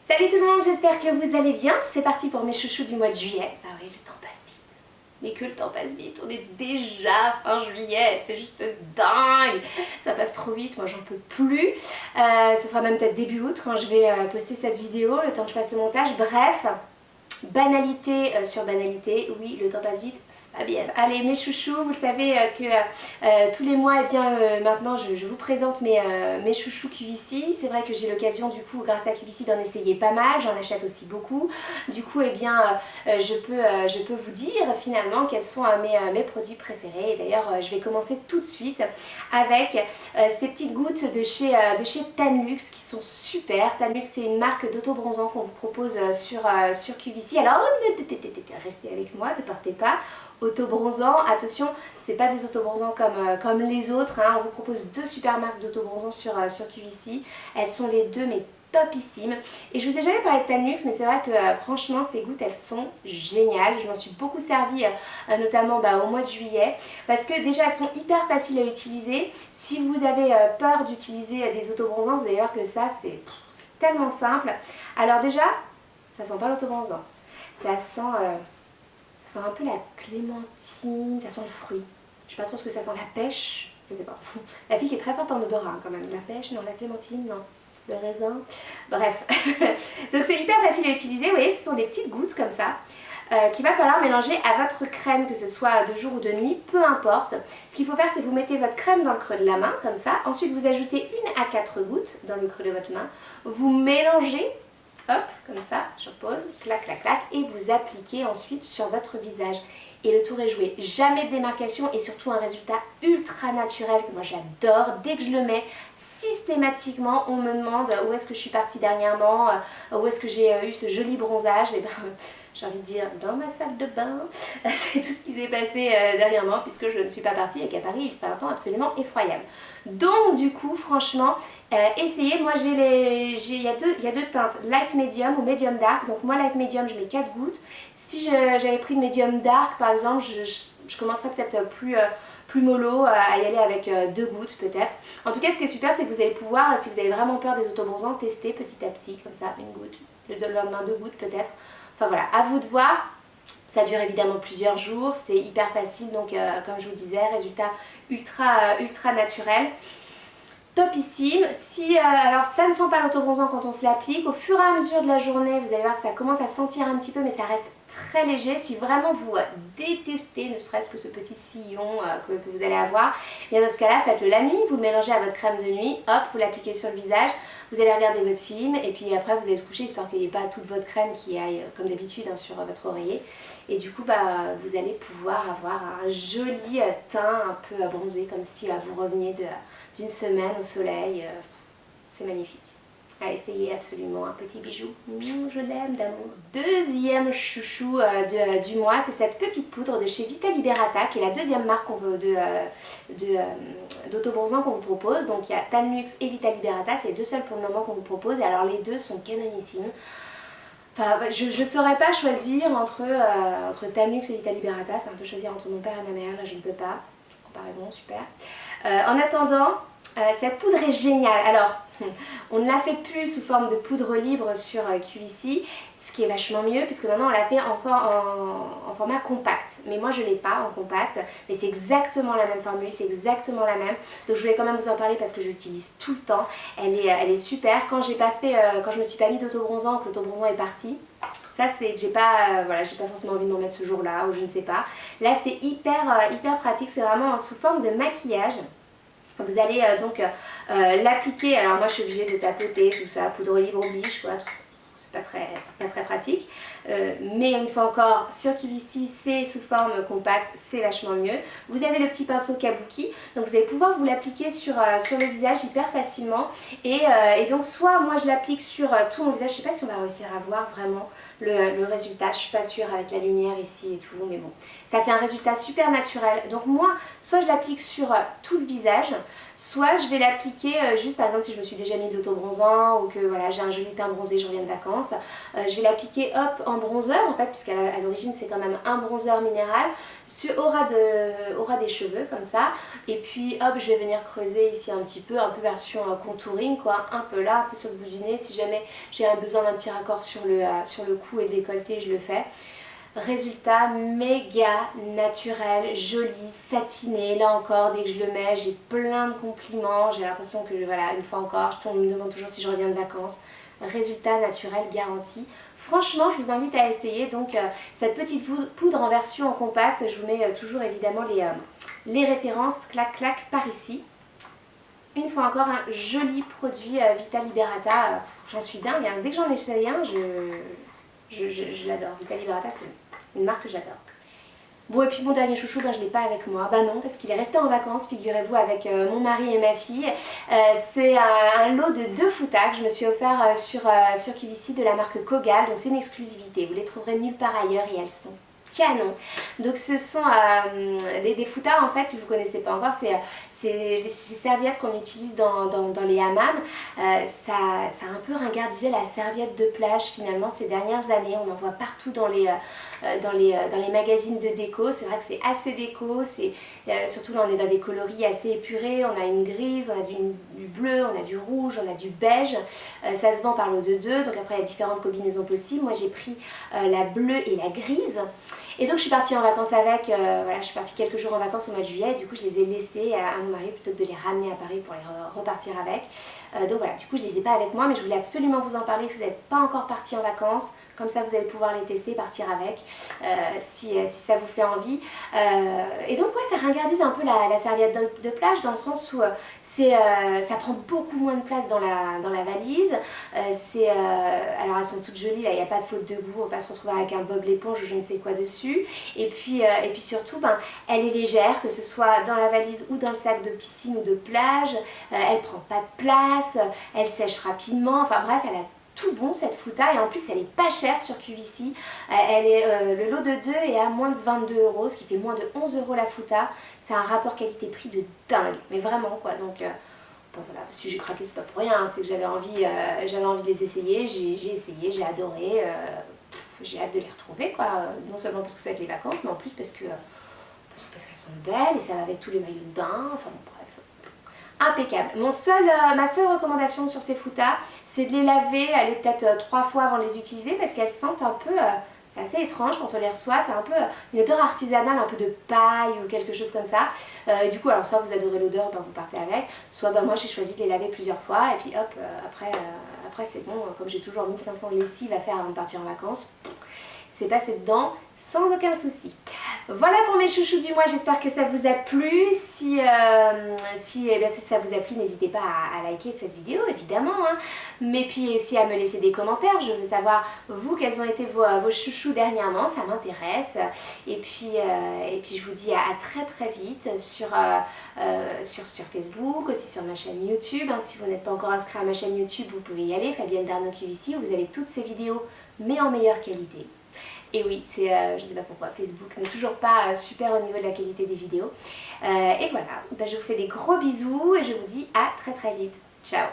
Salut tout le monde, j'espère que vous allez bien. C'est parti pour mes chouchous du mois de juillet. Ah oui, le temps passe vite. Mais que le temps passe vite, on est déjà fin juillet, c'est juste dingue. Ça passe trop vite, moi j'en peux plus. Ça sera même peut-être début août quand je vais poster cette vidéo, le temps que je fasse le montage. Bref, banalité sur banalité, oui, le temps passe vite. Fabienne. Allez mes chouchous, vous savez que tous les mois maintenant je vous présente mes chouchous QVC. C'est vrai que j'ai l'occasion du coup grâce à QVC d'en essayer pas mal, j'en achète aussi beaucoup. Du coup je peux vous dire finalement quels sont mes produits préférés. Et d'ailleurs je vais commencer tout de suite avec ces petites gouttes de chez Tan Luxe qui sont super. Tan Luxe c'est une marque d'auto-bronzant qu'on vous propose sur QVC. Alors restez avec moi, ne partez pas. Autobronzant, attention, c'est pas des autobronzants comme les autres, hein. On vous propose deux super marques d'autobronzants sur QVC. Elles sont les deux mais topissimes. Et je vous ai jamais parlé de Tan Luxe, mais c'est vrai que franchement ces gouttes elles sont géniales. Je m'en suis beaucoup servie notamment au mois de juillet parce que déjà elles sont hyper faciles à utiliser. Si vous avez peur d'utiliser des autobronzants, vous allez voir que ça c'est tellement simple. Alors déjà, ça sent pas l'autobronzant, ça sent un peu la clémentine, ça sent le fruit. Je sais pas trop ce que ça sent, la pêche, je sais pas. La fille qui est très forte en odorat quand même. La pêche, non, la clémentine, non. Le raisin, bref. Donc c'est hyper facile à utiliser, vous voyez, ce sont des petites gouttes comme ça qu'il va falloir mélanger à votre crème, que ce soit de jour ou de nuit, peu importe. Ce qu'il faut faire, c'est que vous mettez votre crème dans le creux de la main, comme ça. Ensuite, vous ajoutez 1 à 4 gouttes dans le creux de votre main. Vous mélangez. Hop, comme ça, je pose, clac, clac, clac, et vous appliquez ensuite sur votre visage. Et le tour est joué. Jamais de démarcation et surtout un résultat ultra naturel que moi j'adore. Dès que je le mets, systématiquement, on me demande où est-ce que je suis partie dernièrement, où est-ce que j'ai eu ce joli bronzage. Et ben, j'ai envie de dire dans ma salle de bain. C'est tout ce qui s'est passé dernièrement puisque je ne suis pas partie et qu'à Paris il fait un temps absolument effroyable. Donc du coup, franchement, essayez. Moi il y a deux teintes, light medium ou medium dark. Donc moi light medium, je mets 4 gouttes. Si j'avais pris le medium dark par exemple, je commencerais peut-être plus mollo à y aller avec 2 gouttes peut-être. En tout cas, ce qui est super, c'est que vous allez pouvoir, si vous avez vraiment peur des autobronzants, tester petit à petit, comme ça, 1 goutte, le lendemain 2 gouttes peut-être. Enfin voilà, à vous de voir. Ça dure évidemment plusieurs jours, c'est hyper facile, donc comme je vous le disais, résultat ultra naturel. Topissime. Alors ça ne sent pas l'autobronzant quand on se l'applique. Au fur et à mesure de la journée, vous allez voir que ça commence à sentir un petit peu, mais ça reste très léger. Si vraiment vous détestez ne serait-ce que ce petit sillon que vous allez avoir, bien dans ce cas là faites-le la nuit, vous le mélangez à votre crème de nuit, hop, vous l'appliquez sur le visage, vous allez regarder votre film et puis après vous allez se coucher histoire qu'il n'y ait pas toute votre crème qui aille comme d'habitude sur votre oreiller, et du coup vous allez pouvoir avoir un joli teint un peu bronzé comme si vous reveniez d'une semaine au soleil. C'est magnifique. À essayer absolument, un petit bijou. Je l'aime d'amour. Deuxième chouchou du mois, c'est cette petite poudre de chez Vita Liberata, qui est la deuxième marque d'autobronzant qu'on vous propose. Donc il y a Tan Luxe et Vita Liberata, c'est les deux seuls pour le moment qu'on vous propose. Et alors les deux sont canonissimes. Enfin, je ne saurais pas choisir entre Tan Luxe et Vita Liberata, c'est un peu choisir entre mon père et ma mère, là je ne peux pas. Comparaison, super. En attendant, cette poudre est géniale. Alors, on ne la fait plus sous forme de poudre libre sur QVC, ce qui est vachement mieux puisque maintenant on la fait en format compact. Mais moi je ne l'ai pas en compact, mais c'est exactement la même formule, c'est exactement la même. Donc je voulais quand même vous en parler parce que je l'utilise tout le temps. Elle est super. Quand je me suis pas mis d'autobronzant, que l'autobronzant est parti, ça c'est que j'ai pas forcément envie de m'en mettre ce jour-là ou je ne sais pas. Là c'est hyper pratique, c'est vraiment sous forme de maquillage. Vous allez donc l'appliquer, alors moi je suis obligée de tapoter tout ça, poudre libre oblige quoi, tout ça. C'est pas très pratique, mais une fois encore sur QVC c'est sous forme compacte, c'est vachement mieux. Vous avez le petit pinceau kabuki, donc vous allez pouvoir vous l'appliquer sur le visage hyper facilement, et donc soit moi je l'applique sur tout mon visage, je sais pas si on va réussir à voir vraiment le résultat, je suis pas sûre avec la lumière ici et tout, mais bon, ça fait un résultat super naturel. Donc moi, soit je l'applique sur tout le visage, soit je vais l'appliquer juste par exemple si je me suis déjà mis de l'autobronzant ou que voilà j'ai un joli teint bronzé, je reviens de vacances. vacances. Je vais l'appliquer hop en bronzer en fait, puisqu'à l'origine c'est quand même un bronzer minéral, aura des cheveux comme ça. Et puis hop, je vais venir creuser ici un petit peu, un peu version contouring quoi, un peu là, un peu sur le bout du nez. Si jamais j'ai besoin d'un petit raccord sur le cou et le décolleté, je le fais. Résultat méga naturel, joli, satiné. Là encore, dès que je le mets, j'ai plein de compliments. J'ai l'impression que, voilà, une fois encore, on me demande toujours si je reviens de vacances. Résultat naturel garanti. Franchement, je vous invite à essayer donc cette petite poudre en version compacte. Je vous mets toujours évidemment les références clac clac par ici. Une fois encore, un joli produit Vita Liberata. J'en suis dingue, hein. Dès que j'en essaye un, je l'adore. Vita Liberata, c'est une marque que j'adore. Bon, et puis mon dernier chouchou, ben, je ne l'ai pas avec moi. Bah non, parce qu'il est resté en vacances, figurez-vous, avec mon mari et ma fille. C'est un lot de 2 foutas que je me suis offert sur QVC de la marque Kogal. Donc c'est une exclusivité, vous les trouverez nulle part ailleurs et elles sont canon. Donc ce sont des foutas en fait, si vous ne connaissez pas encore, c'est ces serviettes qu'on utilise dans les hammams. Ça a un peu ringardisé la serviette de plage finalement ces dernières années. On en voit partout dans les magazines de déco. C'est vrai que c'est assez déco, surtout là on est dans des coloris assez épurés. On a une grise, on a du bleu, on a du rouge, on a du beige. Ça se vend par lot de 2, donc après il y a différentes combinaisons possibles. Moi j'ai pris la bleue et la grise. Et donc je suis partie en vacances avec, voilà, je suis partie quelques jours en vacances au mois de juillet, et du coup je les ai laissés à mon mari plutôt que de les ramener à Paris pour les repartir avec. Donc voilà, du coup je les ai pas avec moi, mais je voulais absolument vous en parler si vous n'êtes pas encore parti en vacances. Comme ça vous allez pouvoir les tester, partir avec, si ça vous fait envie. Et donc ouais, ça ringardise un peu la serviette de plage dans le sens où ça prend beaucoup moins de place dans la valise. Alors elles sont toutes jolies, là il n'y a pas de faute de goût, on va pas se retrouver avec un bob l'éponge ou je ne sais quoi dessus. Et puis surtout, ben, elle est légère, que ce soit dans la valise ou dans le sac de piscine ou de plage. Elle prend pas de place, elle sèche rapidement, enfin bref, elle a tout bon cette fouta, et en plus elle est pas chère sur QVC. Le lot de 2 est à moins de 22 €, ce qui fait moins de 11 € la fouta. C'est un rapport qualité-prix de dingue, mais vraiment quoi. Donc bon voilà, si j'ai craqué c'est pas pour rien, hein. C'est que j'avais envie de les essayer, j'ai essayé, j'ai adoré, j'ai hâte de les retrouver quoi. Non seulement parce que c'est avec les vacances, mais en plus parce qu'elles sont belles et ça va avec tous les maillots de bain, enfin bon, bref. Impeccable. Ma seule recommandation sur ces foutas, c'est de les laver, aller peut-être 3 fois avant de les utiliser, parce qu'elles sentent un peu, c'est assez étrange quand on les reçoit, c'est un peu une odeur artisanale, un peu de paille ou quelque chose comme ça. Du coup, alors soit vous adorez l'odeur, ben vous partez avec, soit ben moi j'ai choisi de les laver plusieurs fois, et puis hop, après c'est bon, comme j'ai toujours 1500 lessives à faire avant de partir en vacances, c'est passé dedans sans aucun souci. Voilà pour mes chouchous du mois, j'espère que ça vous a plu. Si ça vous a plu, n'hésitez pas à liker cette vidéo évidemment, hein. Mais puis aussi à me laisser des commentaires, je veux savoir vous quels ont été vos chouchous dernièrement, ça m'intéresse. Et puis je vous dis à très très vite sur Facebook, aussi sur ma chaîne YouTube, hein. Si vous n'êtes pas encore inscrit à ma chaîne YouTube, vous pouvez y aller, Fabienne Darnaud QVC, où vous avez toutes ces vidéos mais en meilleure qualité. Et oui, je sais pas pourquoi, Facebook n'est toujours pas super au niveau de la qualité des vidéos. Et voilà, ben, je vous fais des gros bisous et je vous dis à très très vite. Ciao!